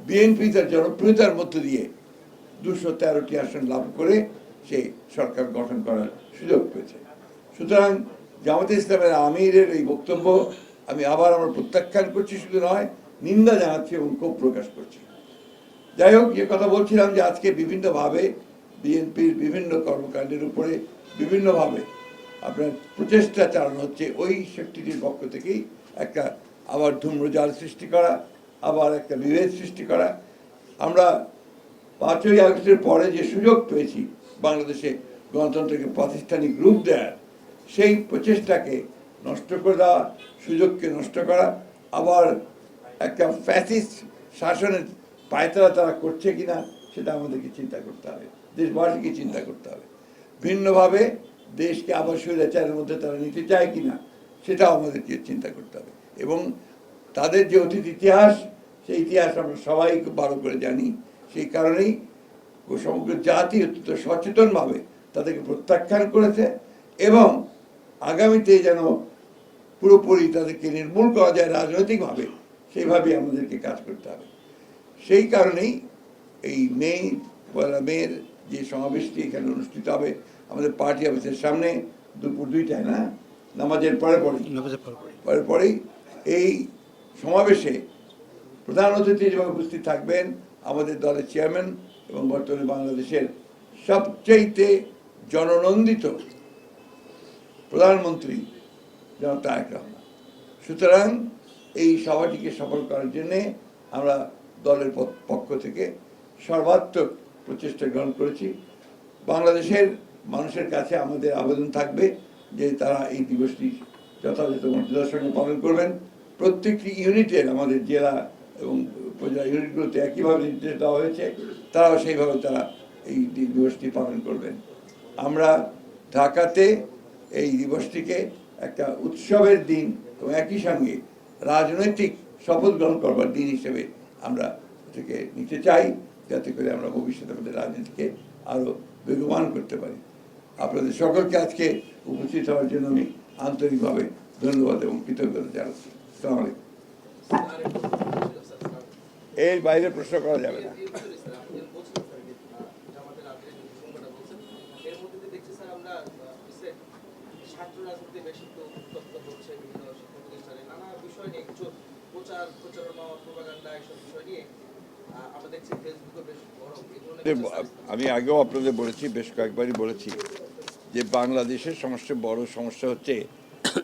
BNP তার জনপ্রিয়তার মধ্য দিয়ে 213টি আসন লাভ করে সে সরকার গঠন করার সুযোগ পেয়েছে। সুতরাং জামাতে ইসলামের আমিরের এই বক্তব্য আমি আবার আমরা প্রত্যাখ্যান করছি, শুধু নয় নিন্দা জানাচ্ছি এবং ক্ষোভ প্রকাশ করছি। যাই হোক, যে কথা বলছিলাম যে আজকে বিভিন্নভাবে বিএনপির বিভিন্ন কর্মকাণ্ডের উপরে বিভিন্নভাবে আপনার প্রচেষ্টা চালানো হচ্ছে ওই শক্তিটির পক্ষ থেকেই একটা আবার ধূম্রজাল সৃষ্টি করা, আবার একটা বিভেদ সৃষ্টি করা। আমরা 5ই আগস্টের পরে যে সুযোগ পেয়েছি বাংলাদেশে গণতন্ত্রকে প্রাতিষ্ঠানিক রূপ দেওয়ার, সেই প্রচেষ্টাকে নষ্ট করে দেওয়া, সুযোগকে নষ্ট করা, আবার একটা ফ্যাসিস্ট শাসনের পায়তারা তারা করছে কিনা সেটা আমাদেরকে চিন্তা করতে হবে, দেশবাসীকে চিন্তা করতে হবে। ভিন্নভাবে দেশকে আবার স্বৈরাচারের মধ্যে তারা নিতে চায় কিনা সেটাও আমাদেরকে চিন্তা করতে হবে। এবং তাদের যে অতীত ইতিহাস, সেই ইতিহাস আমরা সবাই খুব ভালো করে জানি। সেই কারণেই সমগ্র জাতি অত্যন্ত সচেতনভাবে তাদেরকে প্রত্যাখ্যান করেছে এবং আগামীতে যেন পুরোপুরি তাদেরকে নির্মূল করা যায় রাজনৈতিকভাবে, সেইভাবেই আমাদেরকে কাজ করতে হবে। সেই কারণেই এই পয়লা মের যে সমাবেশটি এখানে অনুষ্ঠিত হবে আমাদের পার্টি অফিসের সামনে দুপুর 2টায়, না নামাজের পরেই এই সমাবেশে প্রধান অতিথি হিসেবে উপস্থিত থাকবেন আমাদের দলের চেয়ারম্যান এবং বর্তমানে বাংলাদেশের সবচেয়ে জননন্দিত প্রধানমন্ত্রী জনাব তারেক রহমান। সুতরাং এই সভাটিকে সফল করার জন্যে আমরা দলের পক্ষ থেকে সর্বাত্মক প্রচেষ্টা গ্রহণ করেছি। বাংলাদেশের মানুষের কাছে আমাদের আবেদন থাকবে যে তারা এই দিবসটি যথাযথ মর্যাদার সঙ্গে পালন করবেন। প্রত্যেকটি ইউনিটের আমাদের জেলা এবং উপজেলা ইউনিটগুলোতে একইভাবে নির্দেশ দেওয়া হয়েছে, তারাও সেইভাবে তারা এই দিবসটি পালন করবেন। আমরা ঢাকাতে এই দিবসটিকে একটা উৎসবের দিন এবং একই সঙ্গে রাজনৈতিক শপথ গ্রহণ করবার দিন হিসেবে আমরা এটাকে নিতে চাই, যাতে করে আমরা ভবিষ্যতে আমাদের রাজনীতিকে আরও বেগবান করতে পারি। আপনাদের সকলকে আজকে উপস্থিত হওয়ার জন্য আমি আন্তরিকভাবে ধন্যবাদ এবং কৃতজ্ঞতা জানাচ্ছি। আসসালামু আলাইকুম। এর বাইরে প্রশ্ন করা যাবে না। আমি আগেও আপনাদের বলেছি, বেশ কয়েকবারই বলেছি যে বাংলাদেশের সবচেয়ে বড় সমস্যা হচ্ছে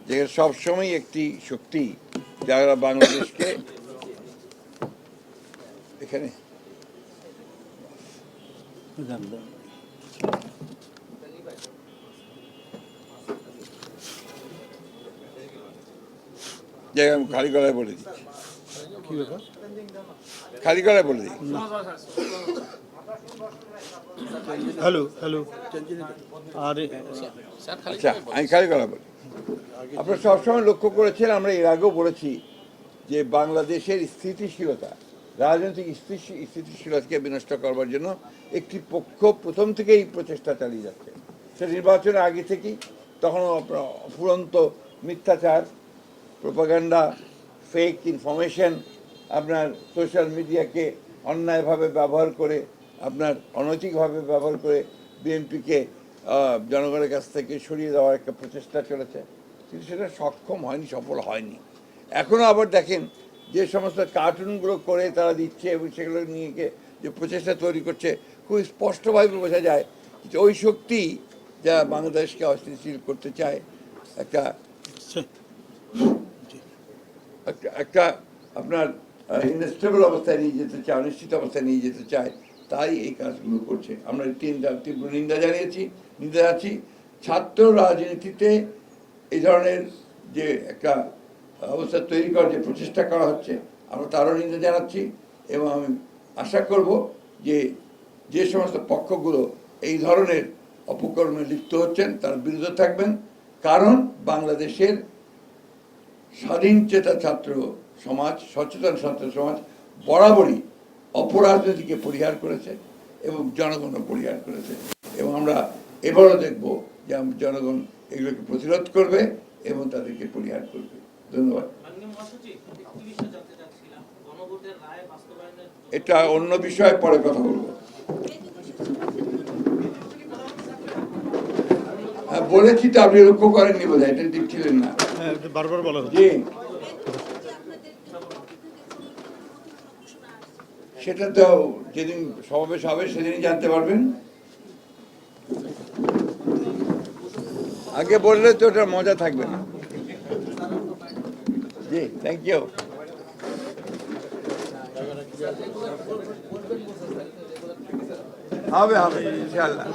যে সবসময় একটি শক্তি যারা বাংলাদেশকে এখানে আমি খালি গলায় বলে দিচ্ছি, খালি গলায় বলে দিই। হ্যালো হ্যালো আচ্ছা, আমি খালি গলায় বলি। আপনারা সবসময় লক্ষ্য করেছেন, আমরা এর আগেও বলেছি যে বাংলাদেশের স্থিতিশীলতা, রাজনৈতিক স্থিতিশীলতাকে বিনষ্ট করবার জন্য একটি পক্ষ প্রথম থেকেই প্রচেষ্টা চালিয়ে যাচ্ছে। সে নির্বাচনের আগে থেকেই, তখনও আপনার অফুরন্ত মিথ্যাচার, প্রোপাগান্ডা, ফেক ইনফরমেশন, আপনার সোশ্যাল মিডিয়াকে অন্যায়ভাবে ব্যবহার করে, আপনার অনৈতিকভাবে ব্যবহার করে বিএনপিকে জনগণের কাছ থেকে সরিয়ে দেওয়ার একটা প্রচেষ্টা চলেছে, কিন্তু সেটা সক্ষম হয়নি, সফল হয়নি। এখনও আবার দেখেন যে সমস্ত কার্টুনগুলো করে তারা দিচ্ছে এবং সেগুলো নিয়ে যে প্রচেষ্টা তৈরি করছে, খুব স্পষ্টভাবে বোঝা যায় যে ওই শক্তি যা বাংলাদেশকে অস্থিতিশীল করতে চায়, একটা একটা আপনার ইনস্টেবল অবস্থায় নিয়ে যেতে চায়, অনিশ্চিত অবস্থায় নিয়ে যেতে চায়, তাই এই কাজগুলো করছে। আমরা তীব্র নিন্দা জানাচ্ছি। ছাত্র রাজনীতিতে এই ধরনের যে একটা অবস্থা তৈরি করার যে প্রচেষ্টা করা হচ্ছে, আমরা তারও নিন্দা জানাচ্ছি এবং আমি আশা করব যে যে সমস্ত পক্ষগুলো এই ধরনের অপকর্মে লিপ্ত হচ্ছেন তারা বিরত থাকবেন, কারণ বাংলাদেশের স্বাধীনচেতা ছাত্র সমাজ, সচেতন ছাত্র সমাজ বরাবরই অপরাজনীতিকে পরিহার করেছে এবং জনগণও পরিহার করেছে, এবং আমরা এবারও দেখব যে জনগণ এগুলোকে প্রতিরোধ করবে এবং তাদেরকে পরিহার করবে। ধন্যবাদ। এটা অন্য বিষয়ে পরে কথা বলবো। হ্যাঁ, বলেছি তো, আপনি লক্ষ্য করেননি বোধ হয়, এটা দেখছিলেন না। হ্যাঁ, বারবার বলা হচ্ছে। জি, সেটা তো যেদিন সমাবেশ হবে সেদিনই জানতে পারবেন। আগে বললে তো ওটা মজা থাকবে না। জি, থ্যাংক ইউ। হবে হবে ইনশাআল্লাহ।